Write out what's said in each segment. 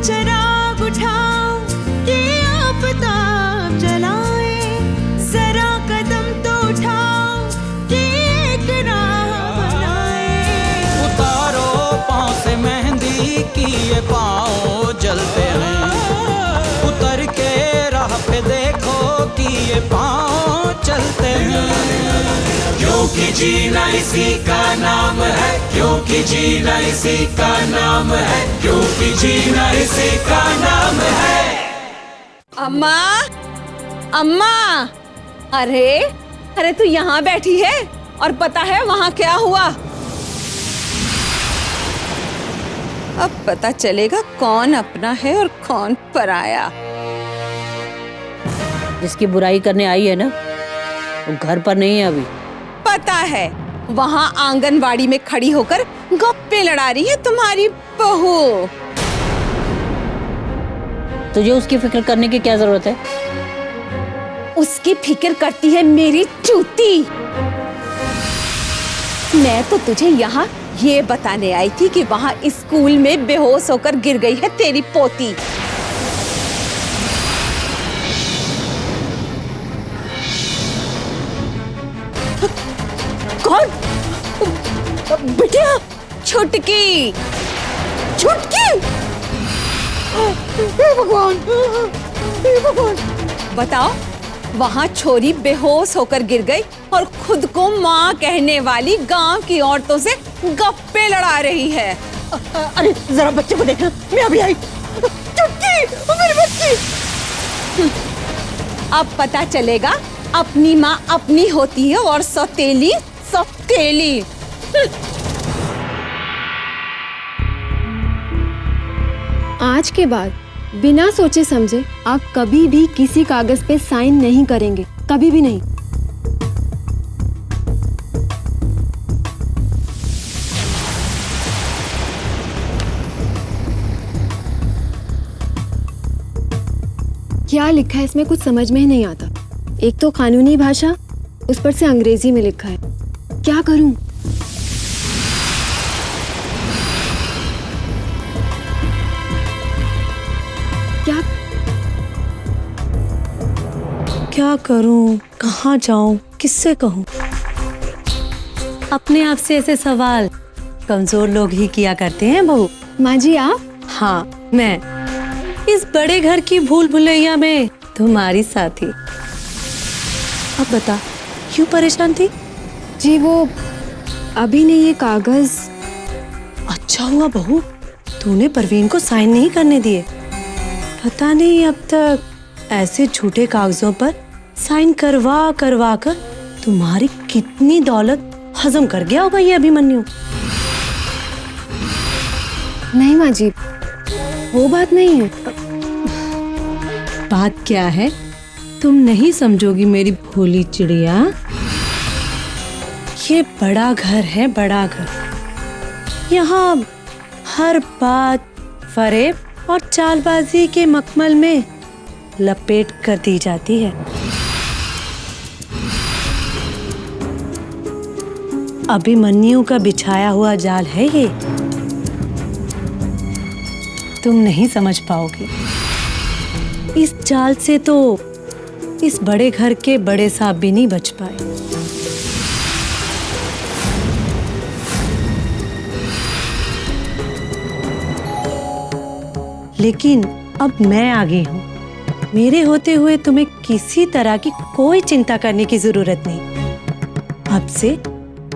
चिराग उठाओ कि आफताब जलाए, जरा कदम तो उठाओ कि एक राह बनाए। उतारो पाँव से मेहंदी की ये पाँव जलते हैं, उतर के राह पे देखो कि ये पाँव चलते हैं। क्योंकि जीना इसी का नाम है, क्योंकि जीना इसी का नाम है, क्योंकि जीना इसी का नाम है। अम्मा, अम्मा, अरे अरे तू यहाँ बैठी है और पता है वहाँ क्या हुआ? अब पता चलेगा कौन अपना है और कौन पराया। जिसकी बुराई करने आई है ना, वो घर पर नहीं है अभी। पता है, वहाँ आंगनवाड़ी में खड़ी होकर गप्पे लड़ा रही है तुम्हारी बहू। तुझे उसकी फिक्र करने की क्या जरूरत है? उसकी फिक्र करती है मेरी चूती। मैं तो तुझे यहाँ ये बताने आई थी कि वहाँ स्कूल में बेहोश होकर गिर गई है तेरी पोती। कौन? बिटिया, छुटकी, छुटकी। हे भगवान, हे भगवान। बताओ, वहाँ छोरी बेहोश होकर गिर गई और खुद को माँ कहने वाली गांव की औरतों से गप्पे लड़ा रही है। अरे जरा बच्चे को देखना, मैं अभी आई। छुटकी, मेरी बच्ची। अब पता चलेगा अपनी माँ अपनी होती है और सौतेली सौतेली। आज के बाद बिना सोचे समझे आप कभी भी किसी कागज पे साइन नहीं करेंगे, कभी भी नहीं। क्या लिखा है इसमें कुछ समझ में ही नहीं आता। एक तो कानूनी भाषा, उस पर से अंग्रेजी में लिखा है। क्या करूं? क्या करूं, कहाँ जाऊं, किससे कहूं? अपने आप से ऐसे सवाल कमजोर लोग ही किया करते हैं बहू। माँ जी आप? हाँ, मैं इस बड़े घर की भूल भुलैया में तुम्हारी साथी। अब बता, क्यों परेशान थी? जी वो अभी नहीं, ये कागज। अच्छा हुआ बहू, तूने परवीन को साइन नहीं करने दिए। पता नहीं अब तक ऐसे झूठे कागजों पर साइन करवा करवा कर तुम्हारी कितनी दौलत हजम कर गया होगा ये अभिमन्यु। नहीं माँ जी, वो बात नहीं है। बात क्या है, तुम नहीं समझोगी मेरी भोली चिड़िया। ये बड़ा घर है, बड़ा घर। यहाँ हर बात फरेब और चालबाजी के मखमल में लपेट कर दी जाती है। अभिमन्यु का बिछाया हुआ जाल है ये, तुम नहीं समझ पाओगे। इस जाल से तो इस बड़े घर के बड़े साहब भी नहीं बच पाए। लेकिन अब मैं आ गई हूँ। मेरे होते हुए तुम्हें किसी तरह की कोई चिंता करने की जरूरत नहीं। अब से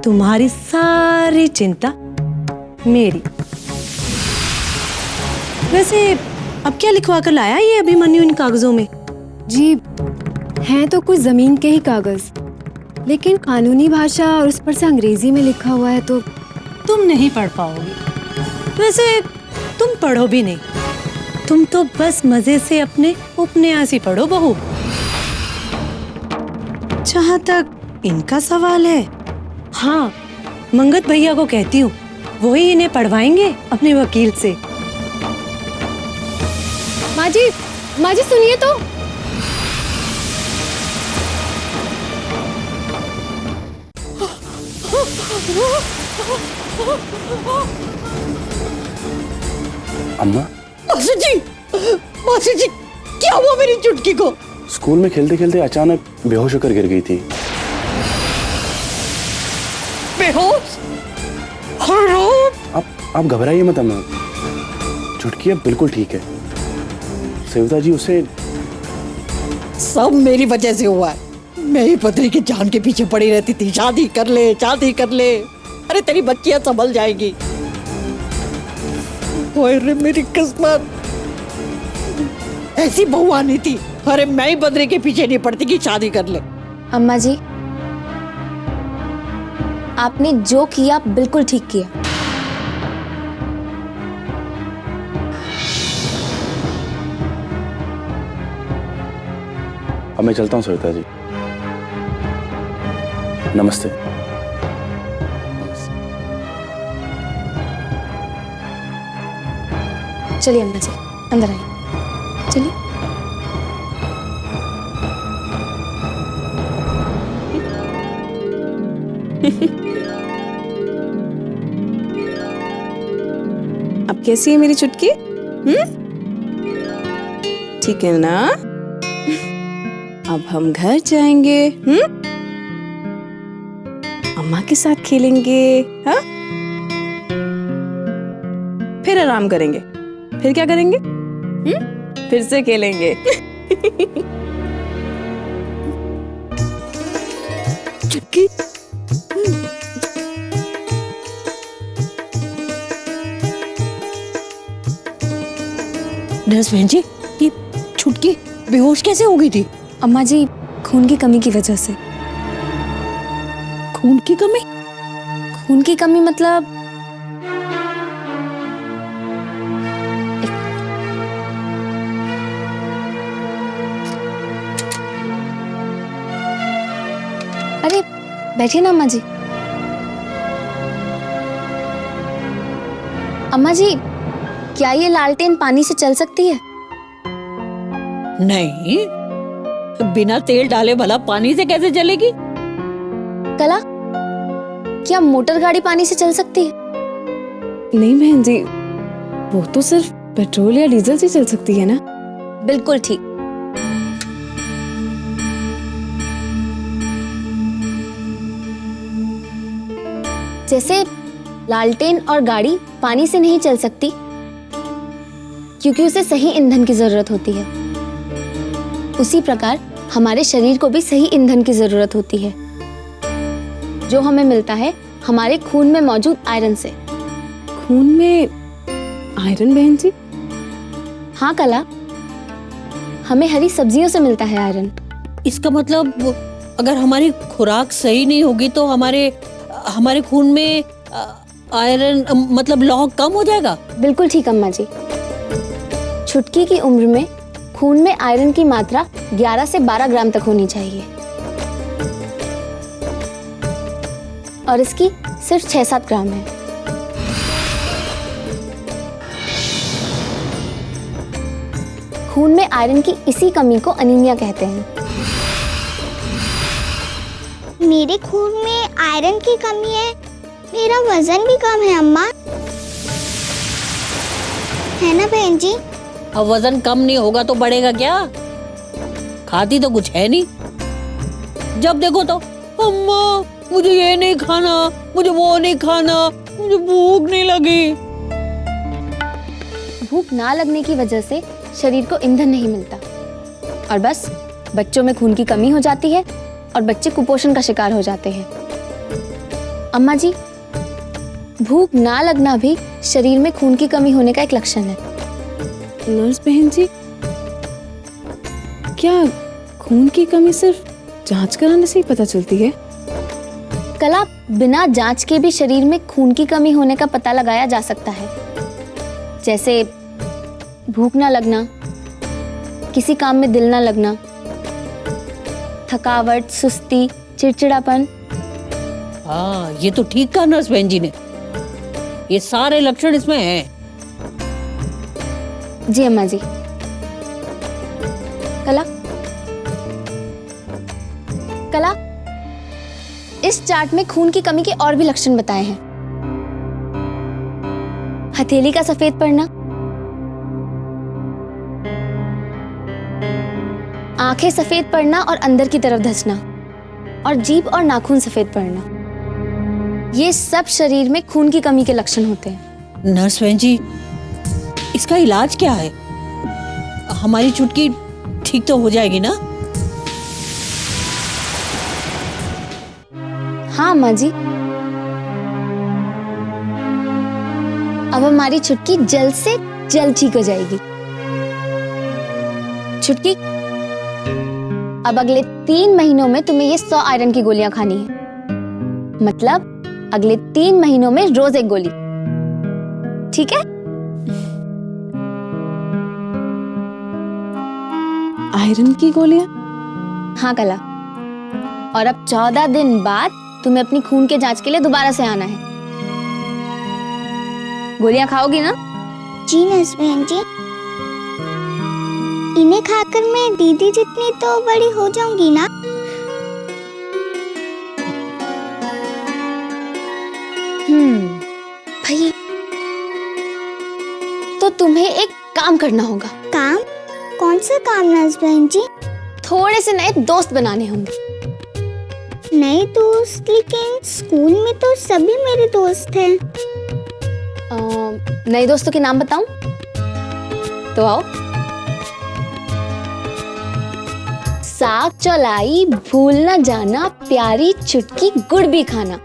तुम्हारी सारी चिंता मेरी। वैसे अब क्या लिखवा कर लाया ये अभिमन्यु इन कागजों में? जी हैं तो कुछ जमीन के ही कागज, लेकिन कानूनी भाषा और उस पर से अंग्रेजी में लिखा हुआ है तो तुम नहीं पढ़ पाओगी। वैसे तुम पढ़ो भी नहीं, तुम तो बस मजे से अपने उपन्यास ही पढ़ो बहू। जहाँ तक इनका सवाल है, हाँ, मंगत भैया को कहती हूँ, वही इन्हें पढ़वाएंगे अपने वकील से। माँ जी सुनिए तो। अम्मा, मासी जी क्या हुआ मेरी चुटकी को? स्कूल में खेलते खेलते अचानक बेहोश होकर गिर गई थी। बेहोश? आप घबराइए मत अम्मा, चुटकी अब बिल्कुल ठीक है। सविता जी उसे सब मेरी वजह से हुआ है। मैं ही पत्नी की जान के पीछे पड़ी रहती थी, शादी कर ले शादी कर ले, अरे तेरी बच्चियां संभल जाएगी। ओए रे मेरी किस्मत, ऐसी बहू आनी थी। अरे मैं ही बदरी के पीछे नहीं पड़ती कि शादी कर ले। अम्मा जी आपने जो किया बिल्कुल ठीक किया। अब मैं चलता हूँ सविता जी, नमस्ते। चलिए अम्मा जी अंदर आइए, चलिए। अब कैसी है मेरी चुटकी? ठीक है ना? अब हम घर जाएंगे, अम्मा के साथ खेलेंगे, हाँ? फिर आराम करेंगे, फिर क्या करेंगे? फिर से खेलेंगे। चुटकी नर्स बहन जी, ये छुटकी बेहोश कैसे हो गई थी? अम्मा जी खून की कमी की वजह से। खून की कमी? खून की कमी मतलब अरे बैठिए ना अम्मा जी। अम्मा जी क्या ये लालटेन पानी से चल सकती है? नहीं, बिना तेल डाले भला पानी से कैसे चलेगी? कला क्या मोटर गाड़ी पानी से चल सकती है? नहीं बहन जी, वो तो सिर्फ पेट्रोल या डीजल से चल सकती है ना। बिल्कुल ठीक। जैसे लालटेन और गाड़ी पानी से नहीं चल सकती क्योंकि उसे सही ईंधन की जरूरत होती है, उसी प्रकार हमारे शरीर को भी सही ईंधन की जरूरत होती है, जो हमें मिलता है हमारे खून में मौजूद आयरन से। खून में आयरन बहन जी? हाँ कला, हमें हरी सब्जियों से मिलता है आयरन। इसका मतलब अगर हमारी खुराक सही नहीं होगी तो हमारे खून में आयरन मतलब लौह कम हो जाएगा। बिल्कुल ठीक अम्मा जी। छुटकी की उम्र में खून में आयरन की मात्रा 11 से 12 ग्राम तक होनी चाहिए और इसकी सिर्फ 6-7 ग्राम है। खून में आयरन की इसी कमी को अनीमिया कहते हैं। मेरे खून में आयरन की कमी है, मेरा वजन भी कम है अम्मा, है ना बहन जी? अब वजन कम नहीं होगा तो बढ़ेगा क्या? खाती तो कुछ है नहीं, जब देखो तो अम्मा मुझे ये नहीं खाना, मुझे वो नहीं खाना, मुझे भूख नहीं लगी। भूख ना लगने की वजह से शरीर को ईंधन नहीं मिलता और बस बच्चों में खून की कमी हो जाती है और बच्चे कुपोषण का शिकार हो जाते हैं। अम्मा जी भूख ना लगना भी शरीर में खून की कमी होने का एक लक्षण है। नर्स बहन जी, क्या खून की कमी सिर्फ जांच कराने से ही पता चलती है? कला, बिना जांच के भी शरीर में खून की कमी होने का पता लगाया जा सकता है, जैसे भूख ना लगना, किसी काम में दिल ना लगना, थकावट, सुस्ती, चिड़चिड़ापन। हाँ, ये तो ठीक कहा नर्स बहन जी ने, ये सारे लक्षण इसमें हैं। जी अम्मा जी। कला, कला, इस चार्ट में खून की कमी के और भी लक्षण बताए हैं। हथेली का सफेद पड़ना, आंखें सफेद पड़ना और अंदर की तरफ धंसना, और जीभ और नाखून सफेद पड़ना, ये सब शरीर में खून की कमी के लक्षण होते हैं। नर्स बहन जी, इसका इलाज क्या है? हमारी चुटकी ठीक तो हो जाएगी ना? हाँ माँ जी, अब हमारी छुटकी जल्द से जल्द ठीक हो जाएगी। छुटकी, अब अगले 3 महीनों में तुम्हें ये 100 आयरन की गोलियां खानी है। मतलब अगले 3 महीनों में रोज एक गोली, ठीक है? आयरन की गोलियां? हाँ कला। और अब 14 दिन बाद तुम्हें अपनी खून के जांच के लिए दोबारा से आना है। गोलियां खाओगी ना? जी नर्स बहन जी। इन्हें खाकर मैं दीदी जितनी तो बड़ी हो जाऊंगी ना? भाई, तो तुम्हें एक काम करना होगा। काम? कौन सा काम नर्स बहन जी? थोड़े से नए दोस्त बनाने होंगे। नए दोस्त? लेकिन स्कूल में तो सभी मेरे दोस्त हैं। नए दोस्तों के नाम बताऊं? तो आओ। साग चौलाई भूल न जाना, प्यारी चुटकी गुड़ भी खाना,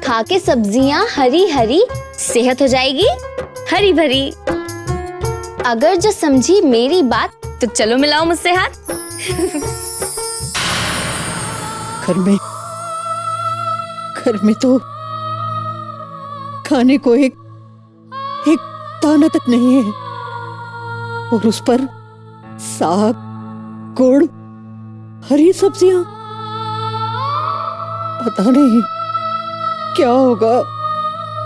खा के सब्जियां हरी हरी, सेहत हो जाएगी हरी भरी। अगर जो समझी मेरी बात तो चलो मिलाओ मुझसे हाथ। घर में तो खाने को एक दाना तक नहीं है, और उस पर साग, गुड़, हरी सब्जियां। पता नहीं क्या होगा।